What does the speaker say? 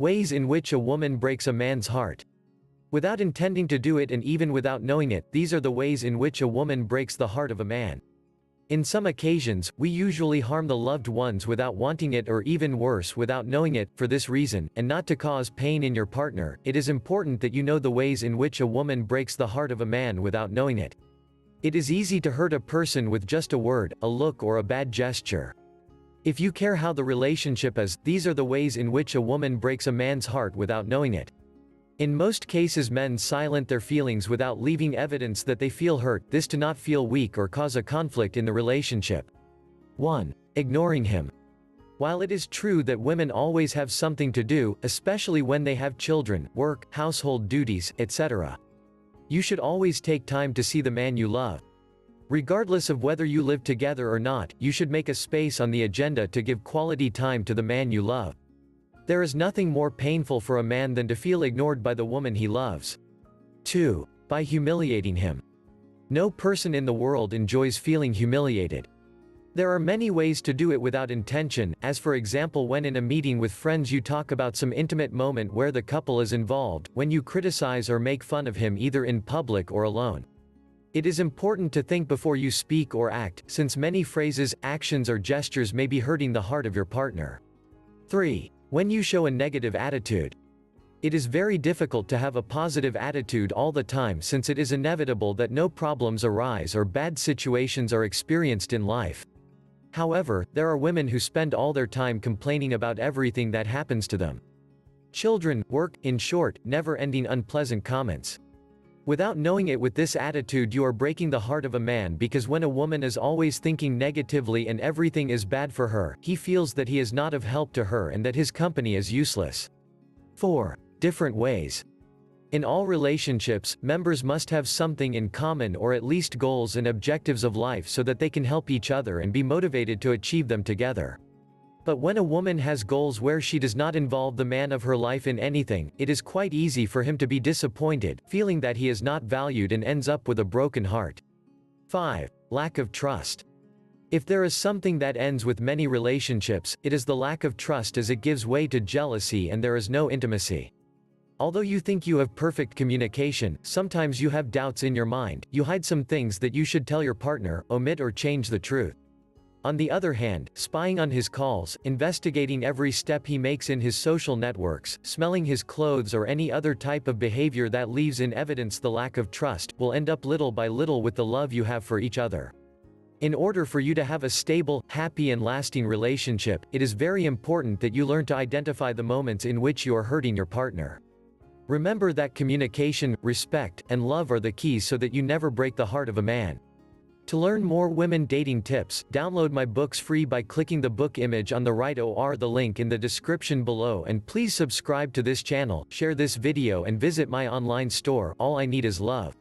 Ways in which a woman breaks a man's heart. Without intending to do it and even without knowing it, these are the ways in which a woman breaks the heart of a man. In some occasions, we usually harm the loved ones without wanting it, or even worse, without knowing it. For this reason, and not to cause pain in your partner, it is important that you know the ways in which a woman breaks the heart of a man without knowing it. It is easy to hurt a person with just a word, a look, or a bad gesture. If you care how the relationship is, these are the ways in which a woman breaks a man's heart without knowing it. In most cases, men silence their feelings without leaving evidence that they feel hurt, this to not feel weak or cause a conflict in the relationship. 1. Ignoring him. While it is true that women always have something to do, especially when they have children, work, household duties, etc., you should always take time to see the man you love. Regardless of whether you live together or not, you should make a space on the agenda to give quality time to the man you love. There is nothing more painful for a man than to feel ignored by the woman he loves. 2. By humiliating him. No person in the world enjoys feeling humiliated. There are many ways to do it without intention, as for example when in a meeting with friends you talk about some intimate moment where the couple is involved, when you criticize or make fun of him either in public or alone. It is important to think before you speak or act, since many phrases, actions or gestures may be hurting the heart of your partner. 3. When you show a negative attitude. It is very difficult to have a positive attitude all the time, since it is inevitable that no problems arise or bad situations are experienced in life. However, there are women who spend all their time complaining about everything that happens to them. Children, work, in short, never-ending unpleasant comments. Without knowing it, with this attitude you are breaking the heart of a man, because when a woman is always thinking negatively and everything is bad for her, he feels that he is not of help to her and that his company is useless. 4. Different ways. In all relationships, members must have something in common, or at least goals and objectives of life, so that they can help each other and be motivated to achieve them together. But when a woman has goals where she does not involve the man of her life in anything, it is quite easy for him to be disappointed, feeling that he is not valued, and ends up with a broken heart. 5. Lack of trust. If there is something that ends with many relationships, it is the lack of trust, as it gives way to jealousy and there is no intimacy. Although you think you have perfect communication, sometimes you have doubts in your mind, you hide some things that you should tell your partner, omit or change the truth. On the other hand, spying on his calls, investigating every step he makes in his social networks, smelling his clothes, or any other type of behavior that leaves in evidence the lack of trust, will end up little by little with the love you have for each other. In order for you to have a stable, happy and lasting relationship, it is very important that you learn to identify the moments in which you are hurting your partner. Remember that communication, respect, and love are the keys so that you never break the heart of a man. To learn more women dating tips, download my books free by clicking the book image on the right or the link in the description below, and please subscribe to this channel, share this video and visit my online store. All I Need Is Love.